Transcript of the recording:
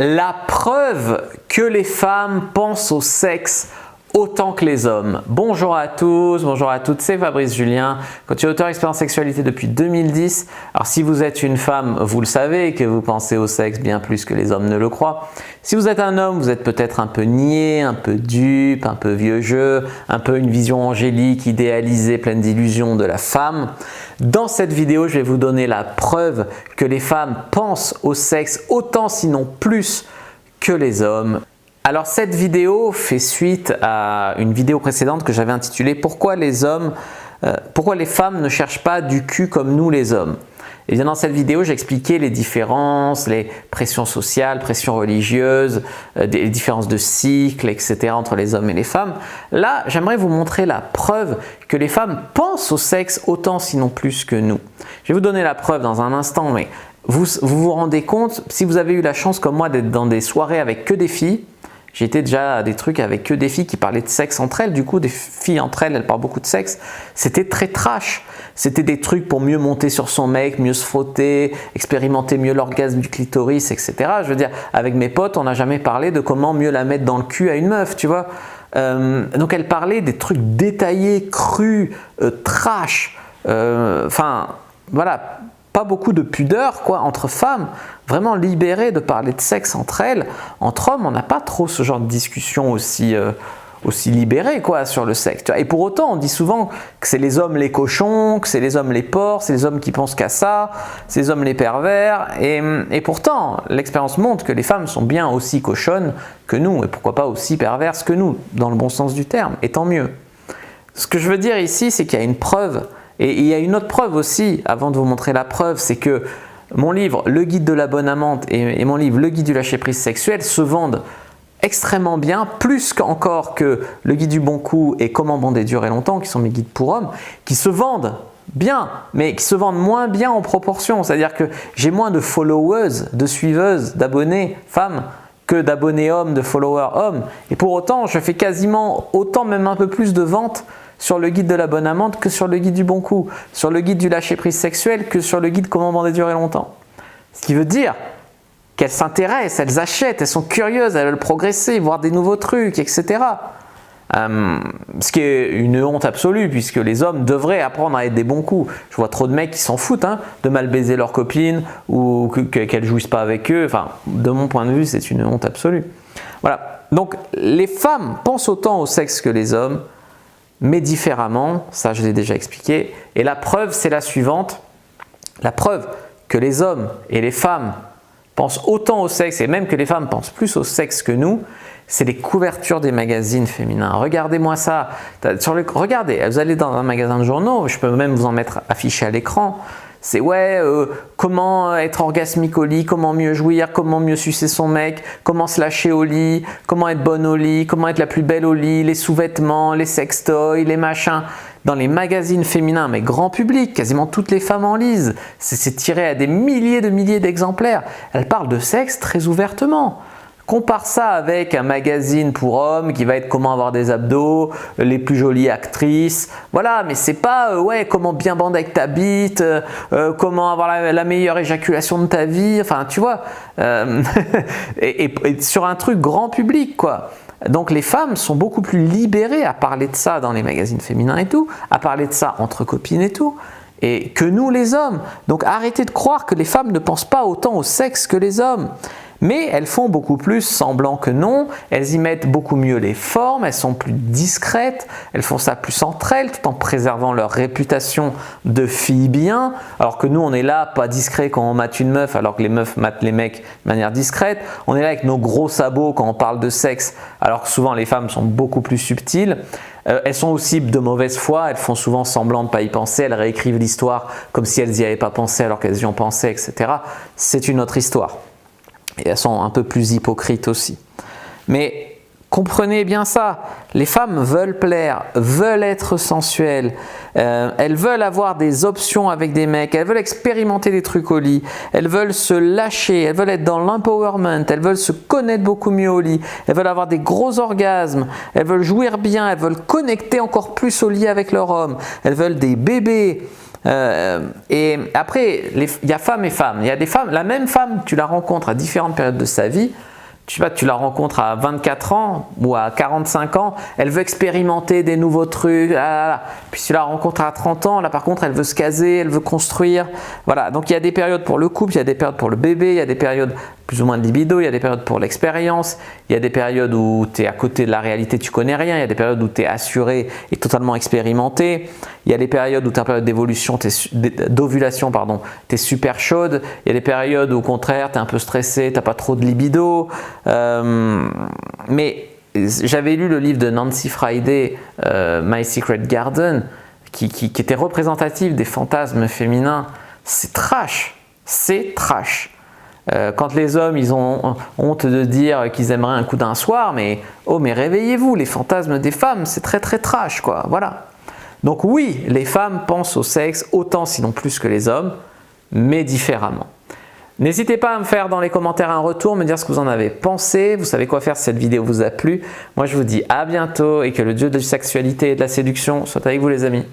La preuve que les femmes pensent au sexe autant que les hommes. Bonjour à tous, bonjour à toutes, c'est Fabrice Julien, coach et auteur expert en sexualité depuis 2010. Alors si vous êtes une femme, vous le savez que vous pensez au sexe bien plus que les hommes ne le croient. Si vous êtes un homme, vous êtes peut-être un peu niais, un peu dupe, un peu vieux jeu, un peu une vision angélique, idéalisée, pleine d'illusions de la femme. Dans cette vidéo, je vais vous donner la preuve que les femmes pensent au sexe autant sinon plus que les hommes. Alors cette vidéo fait suite à une vidéo précédente que j'avais intitulée « Pourquoi les femmes ne cherchent pas du cul comme nous les hommes ?» Et bien dans cette vidéo, j'expliquais les différences, les pressions sociales, pressions religieuses, les différences de cycle, etc. entre les hommes et les femmes. Là, j'aimerais vous montrer la preuve que les femmes pensent au sexe autant sinon plus que nous. Je vais vous donner la preuve dans un instant, mais vous rendez compte, si vous avez eu la chance comme moi d'être dans des soirées avec que des filles, j'étais déjà à des trucs avec que des filles qui parlaient de sexe entre elles, du coup des filles entre elles, elles parlent beaucoup de sexe. C'était très trash. C'était des trucs pour mieux monter sur son mec, mieux se frotter, expérimenter mieux l'orgasme du clitoris, etc. Je veux dire, avec mes potes, on n'a jamais parlé de comment mieux la mettre dans le cul à une meuf, tu vois. Donc elle parlait des trucs détaillés, crus, trash, enfin voilà, pas beaucoup de pudeur quoi entre femmes, vraiment libérées de parler de sexe entre elles. Entre hommes, on n'a pas trop ce genre de discussion aussi libérée quoi sur le sexe. Et pour autant, on dit souvent que c'est les hommes les cochons, que c'est les hommes les porcs, c'est les hommes qui pensent qu'à ça, c'est les hommes les pervers. Et pourtant, l'expérience montre que les femmes sont bien aussi cochonnes que nous, et pourquoi pas aussi perverses que nous, dans le bon sens du terme, et tant mieux. Ce que je veux dire ici, c'est qu'il y a une preuve. Et il y a une autre preuve aussi, avant de vous montrer la preuve, c'est que mon livre Le Guide de la bonne amante et mon livre Le Guide du lâcher prise sexuel se vendent extrêmement bien, plus encore que Le Guide du bon coup et Comment bander dur et longtemps, qui sont mes guides pour hommes, qui se vendent bien, mais qui se vendent moins bien en proportion. C'est-à-dire que j'ai moins de followers, de suiveuses, d'abonnés femmes, que d'abonnés hommes, de followers hommes. Et pour autant, je fais quasiment autant, même un peu plus de ventes sur le guide de la bonne amante que sur le guide du bon coup, sur le guide du lâcher prise sexuel que sur le guide comment bander durer longtemps. Ce qui veut dire qu'elles s'intéressent, elles achètent, elles sont curieuses, elles veulent progresser, voir des nouveaux trucs, etc. Ce qui est une honte absolue puisque les hommes devraient apprendre à être des bons coups. Je vois trop de mecs qui s'en foutent de mal baiser leur copine ou qu'elles jouissent pas avec eux. Enfin, de mon point de vue, c'est une honte absolue. Voilà. Donc, les femmes pensent autant au sexe que les hommes, mais différemment, ça je l'ai déjà expliqué. Et la preuve, c'est la suivante. La preuve que les hommes et les femmes pensent autant au sexe, et même que les femmes pensent plus au sexe que nous, c'est les couvertures des magazines féminins. Regardez-moi ça. Regardez, vous allez dans un magasin de journaux, je peux même vous en mettre affiché à l'écran. C'est comment être orgasmique au lit, comment mieux jouir, comment mieux sucer son mec, comment se lâcher au lit, comment être bonne au lit, comment être la plus belle au lit, les sous-vêtements, les sextoys, les machins. Dans les magazines féminins, mais grand public, quasiment toutes les femmes en lisent. C'est tiré à des milliers d'exemplaires. Elles parlent de sexe très ouvertement. Compare ça avec un magazine pour hommes qui va être comment avoir des abdos, les plus jolies actrices, voilà, mais c'est pas comment bien bander avec ta bite, comment avoir la meilleure éjaculation de ta vie, enfin tu vois, et sur un truc grand public quoi. Donc les femmes sont beaucoup plus libérées à parler de ça dans les magazines féminins et tout, à parler de ça entre copines et tout, et que nous les hommes. Donc arrêtez de croire que les femmes ne pensent pas autant au sexe que les hommes. Mais elles font beaucoup plus semblant que non, elles y mettent beaucoup mieux les formes, elles sont plus discrètes, elles font ça plus entre elles tout en préservant leur réputation de filles bien, alors que nous on est là pas discret quand on mate une meuf alors que les meufs matent les mecs de manière discrète, on est là avec nos gros sabots quand on parle de sexe alors que souvent les femmes sont beaucoup plus subtiles. Elles sont aussi de mauvaise foi, elles font souvent semblant de ne pas y penser, elles réécrivent l'histoire comme si elles n'y avaient pas pensé alors qu'elles y ont pensé, etc. C'est une autre histoire. Et elles sont un peu plus hypocrites aussi. Mais comprenez bien ça, les femmes veulent plaire, veulent être sensuelles, elles veulent avoir des options avec des mecs, elles veulent expérimenter des trucs au lit, elles veulent se lâcher, elles veulent être dans l'empowerment, elles veulent se connaître beaucoup mieux au lit, elles veulent avoir des gros orgasmes, elles veulent jouir bien, elles veulent connecter encore plus au lit avec leur homme, elles veulent des bébés, Et après, il y a femmes et femmes. Il y a des femmes, la même femme, tu la rencontres à différentes périodes de sa vie. Je sais pas, tu la rencontres à 24 ans ou à 45 ans, elle veut expérimenter des nouveaux trucs. Puis tu la rencontres à 30 ans, là par contre elle veut se caser, elle veut construire. Voilà, donc il y a des périodes pour le couple, il y a des périodes pour le bébé, il y a des périodes plus ou moins de libido, il y a des périodes pour l'expérience, il y a des périodes où tu es à côté de la réalité, tu connais rien, il y a des périodes où tu es assuré et totalement expérimenté, il y a des périodes où tu as une période d'évolution, d'ovulation, pardon, tu es super chaude, il y a des périodes où au contraire tu es un peu stressé, tu n'as pas trop de libido. Mais j'avais lu le livre de Nancy Friday, My Secret Garden, qui était représentatif des fantasmes féminins. C'est trash, c'est trash. Quand les hommes ils ont honte de dire qu'ils aimeraient un coup d'un soir, mais réveillez-vous, les fantasmes des femmes, c'est très très trash quoi. Voilà. Donc oui, les femmes pensent au sexe autant sinon plus que les hommes, mais différemment. N'hésitez pas à me faire dans les commentaires un retour, me dire ce que vous en avez pensé. Vous savez quoi faire si cette vidéo vous a plu. Moi je vous dis à bientôt et que le dieu de la sexualité et de la séduction soit avec vous les amis.